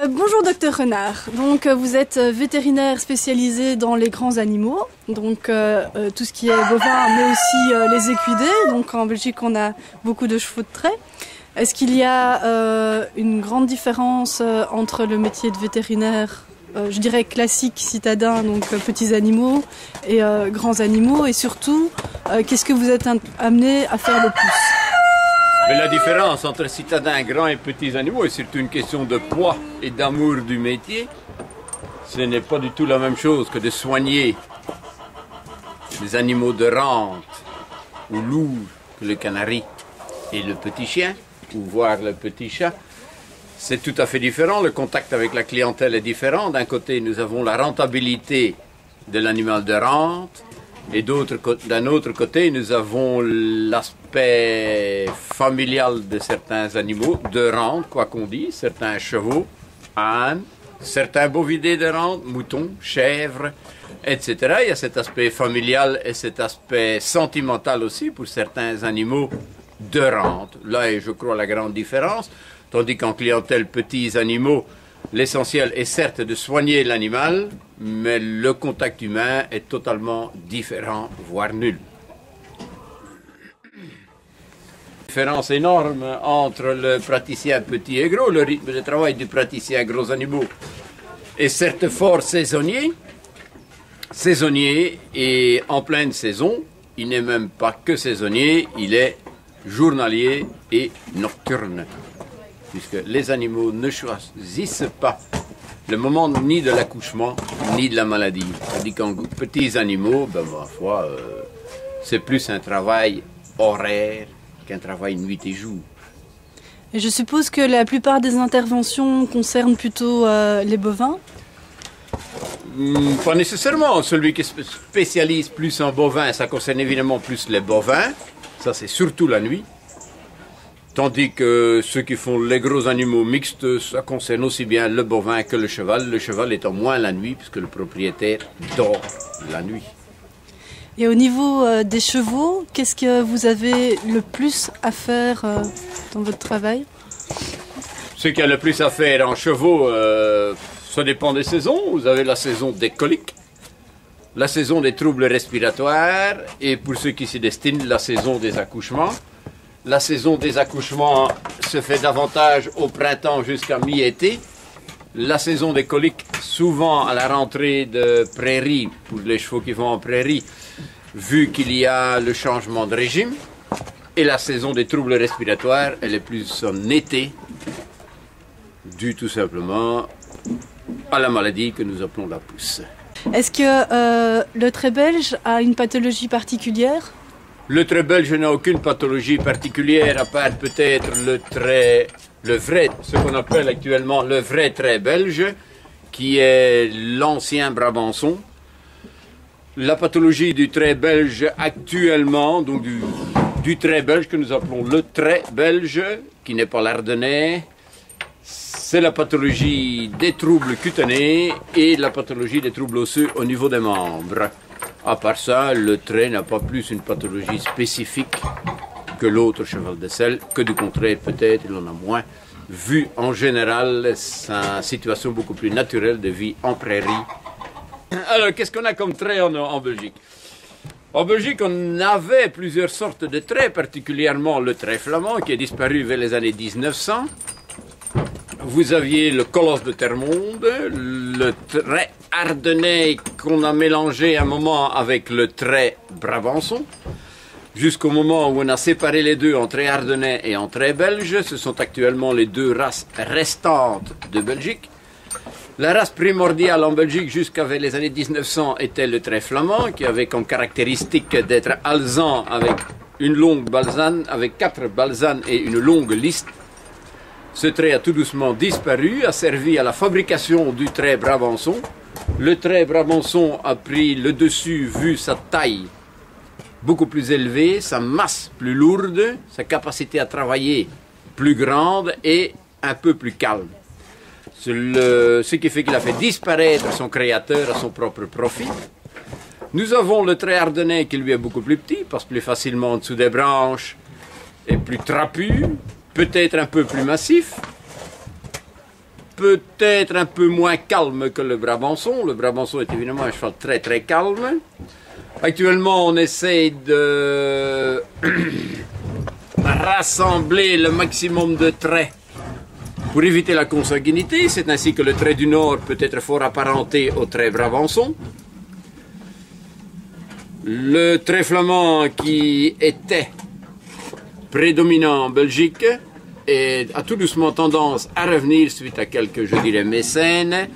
Bonjour docteur Renard, donc vous êtes vétérinaire spécialisé dans les grands animaux, donc tout ce qui est bovin mais aussi les équidés, donc en Belgique on a beaucoup de chevaux de trait. Est-ce qu'il y a une grande différence entre le métier de vétérinaire, je dirais classique citadin, donc petits animaux et grands animaux, et surtout qu'est-ce que vous êtes amené à faire le plus? Mais la différence entre citadins, grands et petits animaux est surtout une question de poids et d'amour du métier. Ce n'est pas du tout la même chose que de soigner les animaux de rente ou loup que le canari et le petit chien, ou voir le petit chat. C'est tout à fait différent. Le contact avec la clientèle est différent. D'un côté, nous avons la rentabilité de l'animal de rente. Et d'un autre côté, nous avons l'aspect familial de certains animaux de rente, quoi qu'on dise, certains chevaux, ânes, certains bovidés de rente, moutons, chèvres, etc. Il y a cet aspect familial et cet aspect sentimental aussi pour certains animaux de rente. Là est, je crois, la grande différence. Tandis qu'en clientèle petits animaux, l'essentiel est certes de soigner l'animal, mais le contact humain est totalement différent, voire nul. Différence énorme entre le praticien petit et gros. Le rythme de travail du praticien gros animaux est certes fort saisonnier. Saisonnier et en pleine saison, il n'est même pas que saisonnier, il est journalier et nocturne. Puisque les animaux ne choisissent pas le moment ni de l'accouchement, ni de la maladie. Tandis qu'en petits animaux, ma foi, c'est plus un travail horaire qu'un travail nuit et jour. Et je suppose que la plupart des interventions concernent plutôt les bovins? Pas nécessairement. Celui qui se spécialise plus en bovin, ça concerne évidemment plus les bovins. Ça, c'est surtout la nuit. Tandis que ceux qui font les gros animaux mixtes, ça concerne aussi bien le bovin que le cheval étant moins la nuit, puisque le propriétaire dort la nuit. Et au niveau des chevaux, qu'est-ce que vous avez le plus à faire dans votre travail? Ce qu'il y a le plus à faire en chevaux, ça dépend des saisons. Vous avez la saison des coliques, la saison des troubles respiratoires, et pour ceux qui s'y destinent, la saison des accouchements. La saison des accouchements se fait davantage au printemps jusqu'à mi-été. La saison des coliques, souvent à la rentrée de prairie, pour les chevaux qui vont en prairie, vu qu'il y a le changement de régime. Et la saison des troubles respiratoires, elle est plus en été, due tout simplement à la maladie que nous appelons la pousse. Est-ce que le trait belge a une pathologie particulière? Le trait belge n'a aucune pathologie particulière, à part peut-être le vrai, ce qu'on appelle actuellement le vrai trait belge, qui est l'ancien Brabançon. La pathologie du trait belge actuellement, donc du trait belge que nous appelons le trait belge, qui n'est pas l'ardennais, c'est la pathologie des troubles cutanés et la pathologie des troubles osseux au niveau des membres. À part ça, le trait n'a pas plus une pathologie spécifique que l'autre cheval de selle, que du contraire peut-être il en a moins, vu en général sa situation beaucoup plus naturelle de vie en prairie. Alors, qu'est-ce qu'on a comme trait en Belgique? En Belgique, on avait plusieurs sortes de traits, particulièrement le trait flamand qui est disparu vers les années 1900. Vous aviez le colosse de Termonde, le trait ardennais qu'on a mélangé un moment avec le trait Brabançon, jusqu'au moment où on a séparé les deux en trait ardennais et en trait belge. Ce sont actuellement les deux races restantes de Belgique. La race primordiale en Belgique jusqu'à les années 1900 était le trait flamand, qui avait comme caractéristique d'être alezan avec une longue balzane, avec 4 balzanes et une longue liste. Ce trait a tout doucement disparu, a servi à la fabrication du trait Brabançon. Le trait Brabançon a pris le dessus vu sa taille beaucoup plus élevée, sa masse plus lourde, sa capacité à travailler plus grande et un peu plus calme. Ce qui fait qu'il a fait disparaître son créateur à son propre profit. Nous avons le trait ardennais qui lui est beaucoup plus petit, passe plus facilement en dessous des branches, est plus trapu, peut-être un peu plus massif. peut-être un peu moins calme que le Brabançon. Le Brabançon est évidemment un cheval très très calme. Actuellement, on essaye de rassembler le maximum de traits pour éviter la consanguinité. C'est ainsi que le trait du Nord peut être fort apparenté au trait Brabançon. Le trait flamand qui était prédominant en Belgique a tout doucement tendance à revenir suite à quelques, je dirais, mécènes.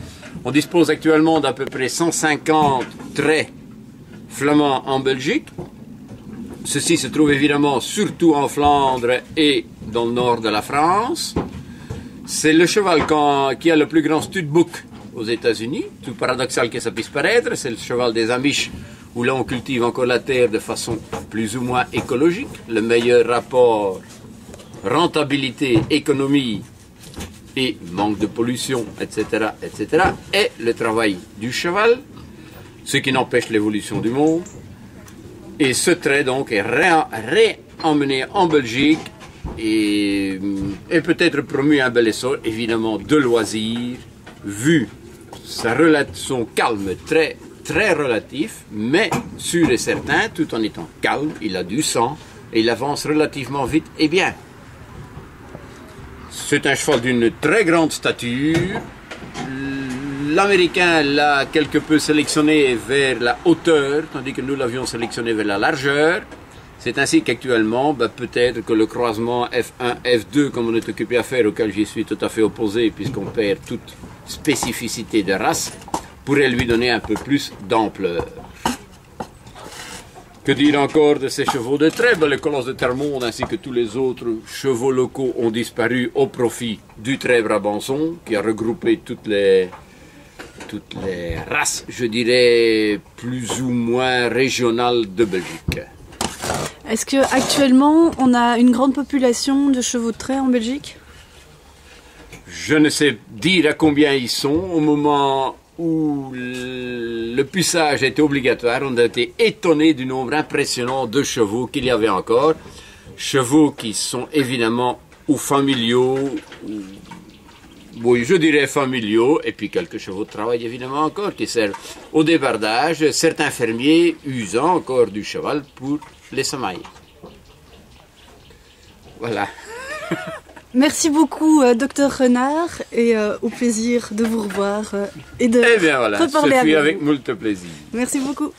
On dispose actuellement d'à peu près 150 traits flamands en Belgique. Ceci se trouve évidemment surtout en Flandre et dans le nord de la France. C'est le cheval qui a le plus grand studbook aux États-Unis. Tout paradoxal que ça puisse paraître, c'est le cheval des Amish, où là on cultive encore la terre de façon plus ou moins écologique. Le meilleur rapport rentabilité, économie et manque de pollution, etc., etc., est le travail du cheval, ce qui n'empêche l'évolution du monde. Et ce trait donc est réemmené en Belgique et peut-être promu un bel essor, évidemment de loisir, vu son calme très très relatif, mais sûr et certain, tout en étant calme, il a du sang et il avance relativement vite et bien. C'est un cheval d'une très grande stature. L'Américain l'a quelque peu sélectionné vers la hauteur, tandis que nous l'avions sélectionné vers la largeur. C'est ainsi qu'actuellement, peut-être que le croisement F1, F2, comme on est occupé à faire, auquel j'y suis tout à fait opposé, puisqu'on perd toute spécificité de race, pourrait lui donner un peu plus d'ampleur. Que dire encore de ces chevaux de trait? Le colosse de Termonde ainsi que tous les autres chevaux locaux ont disparu au profit du trait Brabançon, qui a regroupé toutes les races, je dirais, plus ou moins régionales de Belgique. Est-ce qu'actuellement, on a une grande population de chevaux de trait en Belgique? Je ne sais dire à combien ils sont. Au moment où le puçage était obligatoire, on a été étonné du nombre impressionnant de chevaux qu'il y avait encore. Chevaux qui sont évidemment ou familiaux, oui, je dirais familiaux, et puis quelques chevaux de travail évidemment encore qui servent au débardage, certains fermiers usant encore du cheval pour les semailles. Voilà. Merci beaucoup, Dr Renard, et au plaisir de vous revoir et de Eh bien voilà, reparler ce fut avec avec vous. moult plaisir. Merci beaucoup.